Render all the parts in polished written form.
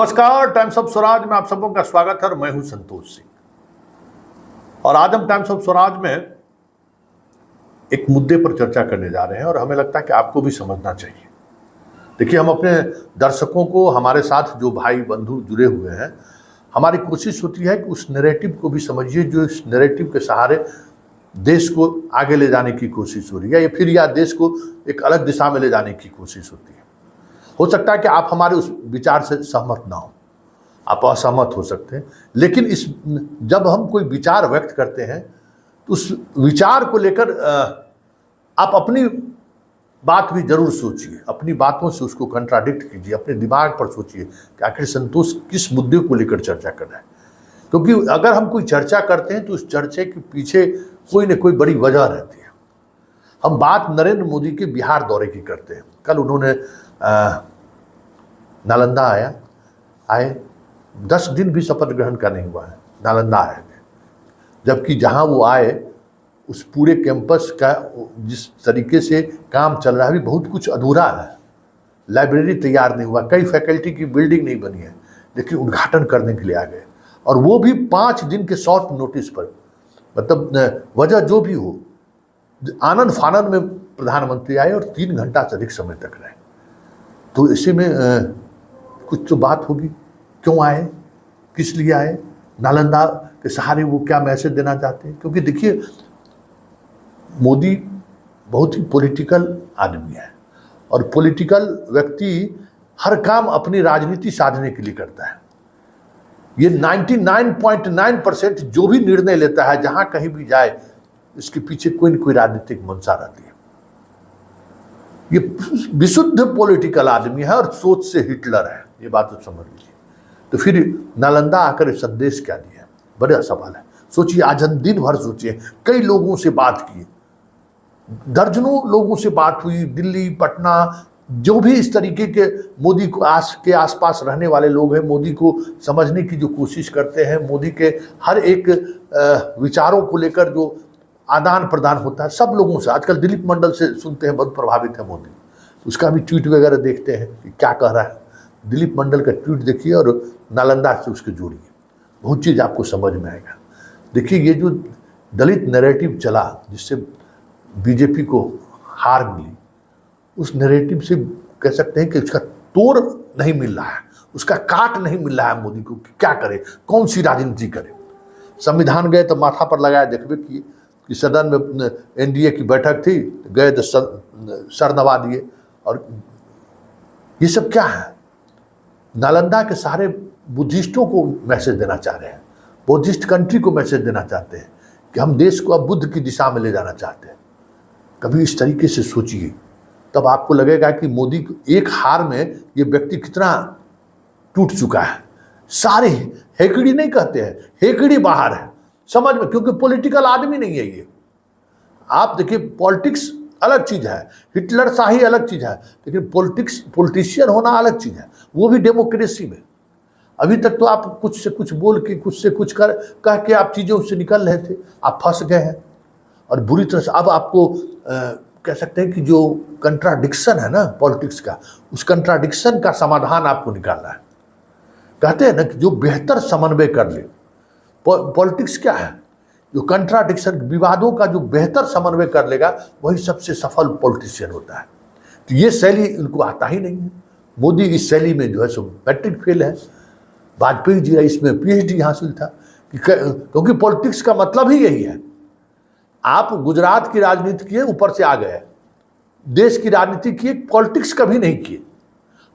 नमस्कार, times of Swaraj में आप सबों का स्वागत है और मैं हूं संतोष सिंह। और आज हम टाइम्स ऑफ स्वराज में एक मुद्दे पर चर्चा करने जा रहे हैं और हमें लगता है कि आपको भी समझना चाहिए। देखिए, हम अपने दर्शकों को, हमारे साथ जो भाई बंधु जुड़े हुए हैं, हमारी कोशिश होती है कि उस नैरेटिव को भी समझिए जो इस नैरेटिव के सहारे देश को आगे ले जाने की कोशिश हो रही है या देश को एक अलग दिशा में ले जाने की कोशिश होती है। हो सकता है कि आप हमारे उस विचार से सहमत ना हो, आप असहमत हो सकते हैं, लेकिन जब हम कोई विचार व्यक्त करते हैं तो उस विचार को लेकर आप अपनी बात भी जरूर सोचिए, अपनी बातों से उसको कंट्राडिक्ट कीजिए, अपने दिमाग पर सोचिए कि आखिर संतोष किस मुद्दे को लेकर चर्चा कर रहा है। क्योंकि अगर हम कोई चर्चा करते हैं तो उस चर्चे के पीछे कोई न कोई बड़ी वजह रहती है। हम बात नरेंद्र मोदी के बिहार दौरे की करते हैं। कल उन्होंने नालंदा आए 10 दिन भी शपथ ग्रहण का नहीं हुआ है, नालंदा आए थे। जबकि जहां वो आए उस पूरे कैंपस का जिस तरीके से काम चल रहा है अभी बहुत कुछ अधूरा है। लाइब्रेरी तैयार नहीं हुआ, कई फैकल्टी की बिल्डिंग नहीं बनी है, लेकिन उद्घाटन करने के लिए आ गए और वो भी 5 दिन के शॉर्ट नोटिस पर। मतलब वजह जो भी हो, आनंद फानंद में प्रधानमंत्री आए और 3 घंटा से अधिक समय तक रहे। तो ऐसे में कुछ तो बात होगी, क्यों आए, किस लिए आए, नालंदा के सहारे वो क्या मैसेज देना चाहते हैं। क्योंकि देखिए, मोदी बहुत ही पॉलिटिकल आदमी है और पॉलिटिकल व्यक्ति हर काम अपनी राजनीति साधने के लिए करता है। ये 99.9% जो भी निर्णय लेता है, जहां कहीं भी जाए, इसके पीछे कोई न कोई राजनीतिक मंशा रहती है। ये विशुद्ध पॉलिटिकल आदमी है और सोच से हिटलर है, ये बात तो समझ लीजिए। तो फिर नालंदा आकर संदेश क्या दिया, बड़ा सवाल है। सोचिए, आज हम दिन भर सोचिए, कई लोगों से बात किए, दर्जनों लोगों से बात हुई, दिल्ली, पटना, जो भी इस तरीके के मोदी को के आसपास रहने वाले लोग हैं, मोदी को समझने की जो कोशिश करते हैं, मोदी के हर एक विचारों को लेकर जो आदान प्रदान होता है सब लोगों से। आजकल दिलीप मंडल से सुनते हैं, बहुत प्रभावित है मोदी, उसका भी ट्वीट वगैरह देखते हैं कि क्या कह रहा है। दिलीप मंडल का ट्वीट देखिए और नालंदा से उसके जोड़िए, बहुत चीज़ आपको समझ में आएगा। देखिए, ये जो दलित नैरेटिव चला जिससे बीजेपी को हार मिली, उस नैरेटिव से कह सकते हैं कि उसका तोड़ नहीं मिल रहा है, उसका काट नहीं मिल रहा है मोदी को कि क्या करे, कौन सी राजनीति करे। संविधान गए तो माथा पर लगाया, देखबे कि सदन में एनडीए की बैठक थी, गए तो सर नवा दिए। और ये सब क्या है, नालंदा के सारे बुद्धिस्टों को मैसेज देना चाह रहे हैं, बुद्धिस्ट कंट्री को मैसेज देना चाहते हैं कि हम देश को अब बुद्ध की दिशा में ले जाना चाहते हैं। कभी इस तरीके से सोचिए, तब आपको लगेगा कि मोदी एक हार में ये व्यक्ति कितना टूट चुका है। सारे हेकड़ी नहीं कहते हैं, हेकड़ी बाहर है समझ में, क्योंकि पॉलिटिकल आदमी नहीं है ये। आप देखिए, पॉलिटिक्स अलग चीज है, हिटलर शाही अलग चीज है, लेकिन पॉलिटिशियन होना अलग चीज है, वो भी डेमोक्रेसी में। अभी तक तो आप कुछ से कुछ बोल के, कुछ से कुछ कह के आप चीज़ों से निकल रहे थे, आप फंस गए हैं और बुरी तरह से। अब आपको कह सकते हैं कि जो कंट्राडिक्शन है ना पॉलिटिक्स का, उस कंट्राडिक्शन का समाधान आपको निकालना है। कहते हैं ना कि जो बेहतर समन्वय कर ले, पॉलिटिक्स क्या है, जो कंट्राडिक्शन, विवादों का जो बेहतर समन्वय कर लेगा वही सबसे सफल पॉलिटिशियन होता है। तो ये शैली इनको आता ही नहीं है। मोदी इस शैली में जो है सो मैट्रिक फेल है। वाजपेयी जी इसमें पीएचडी हासिल था, क्योंकि पॉलिटिक्स का मतलब ही यही है। आप गुजरात की राजनीति किए, ऊपर से आ गए, देश की राजनीति किए, पॉलिटिक्स कभी नहीं किए।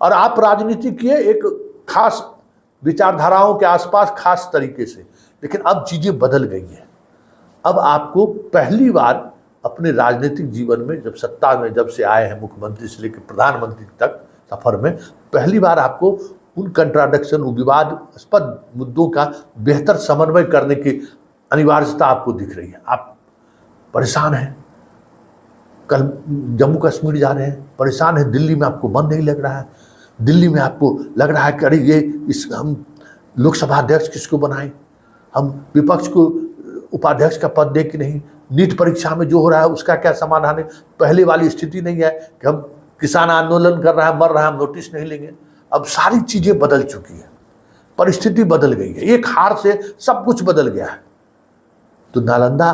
और आप राजनीति किए एक खास विचारधाराओं के आसपास खास तरीके से, लेकिन अब चीजें बदल गई हैं। अब आपको पहली बार अपने राजनीतिक जीवन में, जब सत्ता में जब से आए हैं, मुख्यमंत्री से लेकर प्रधानमंत्री तक सफर में, पहली बार आपको उन कंट्राडिक्शन, विवादास्पद मुद्दों का बेहतर समन्वय करने की अनिवार्यता आपको दिख रही है। आप परेशान हैं, कल जम्मू कश्मीर जा रहे हैं, परेशान है, दिल्ली में आपको मन नहीं लग रहा है, दिल्ली में आपको लग रहा है कि अरे हम लोकसभा अध्यक्ष किसको बनाएं, हम विपक्ष को उपाध्यक्ष का पद दे कि नहीं, नीट परीक्षा में जो हो रहा है उसका क्या समाधान है। पहले वाली स्थिति नहीं है कि हम किसान आंदोलन कर रहा है, मर रहा है, हम नोटिस नहीं लेंगे। अब सारी चीजें बदल चुकी है। परिस्थिति बदल गई है, एक हार से सब कुछ बदल गया है। तो नालंदा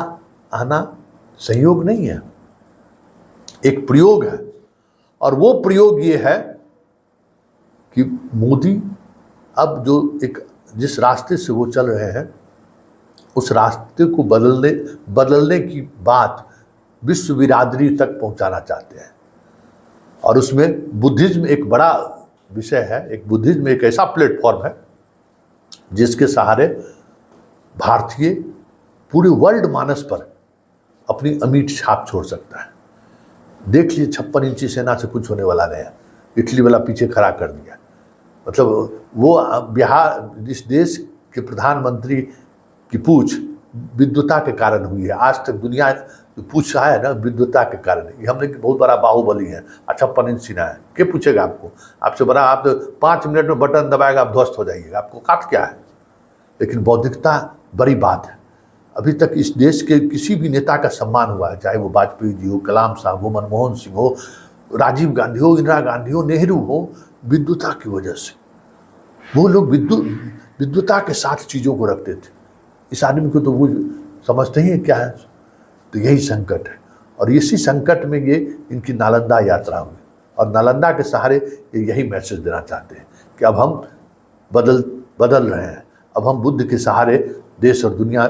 आना संयोग नहीं है, एक प्रयोग है। और वो प्रयोग ये है कि मोदी अब जो एक जिस रास्ते से वो चल रहे हैं उस रास्ते को बदलने की बात विश्व बिरादरी तक पहुंचाना चाहते हैं। और उसमें बुद्धिज्म एक बड़ा विषय है। एक बुद्धिज्म एक ऐसा प्लेटफॉर्म है जिसके सहारे भारतीय पूरे वर्ल्ड मानस पर अपनी अमिट छाप छोड़ सकता है। देख लीजिए 56 इंची सेना से कुछ होने वाला नहीं है, इटली वाला पीछे खड़ा कर दिया। मतलब वो बिहार इस देश के प्रधानमंत्री की पूछ विद्वता के कारण हुई है। आज तक दुनिया जो पूछ रहा है ना विद्वता के कारण। ये हमने बहुत बड़ा बाहुबली है, 56 इंच सीना है, क्या पूछेगा आपको? आपसे बड़ा आप तो 5 मिनट में बटन दबाएगा आप ध्वस्त हो जाइएगा, आपको काट क्या है। लेकिन बौद्धिकता बड़ी बात है। अभी तक इस देश के किसी भी नेता का सम्मान हुआ है, चाहे वो वाजपेयी जी हो, कलाम साहब हो, मनमोहन सिंह हो, राजीव गांधी हो, इंदिरा गांधी हो, नेहरू हो, विद्वता की वजह से। वो लोग विद्वता के साथ चीज़ों को रखते थे। इस आदमी को तो वो समझते ही क्या है। तो यही संकट है और इसी संकट में ये इनकी नालंदा यात्रा हुई। और नालंदा के सहारे ये यही मैसेज देना चाहते हैं कि अब हम बदल रहे हैं। अब हम बुद्ध के सहारे देश और दुनिया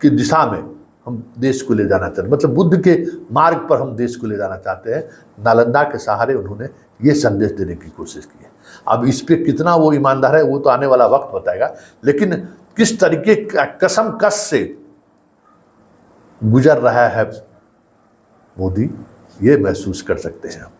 की दिशा में हम देश को ले जाना चाहते हैं, मतलब बुद्ध के मार्ग पर हम देश को ले जाना चाहते हैं। नालंदा के सहारे उन्होंने ये संदेश देने की कोशिश की है। अब इस पे कितना वो ईमानदार है वो तो आने वाला वक्त बताएगा, लेकिन किस तरीके का कसम कस से गुजर रहा है मोदी ये महसूस कर सकते हैं हम।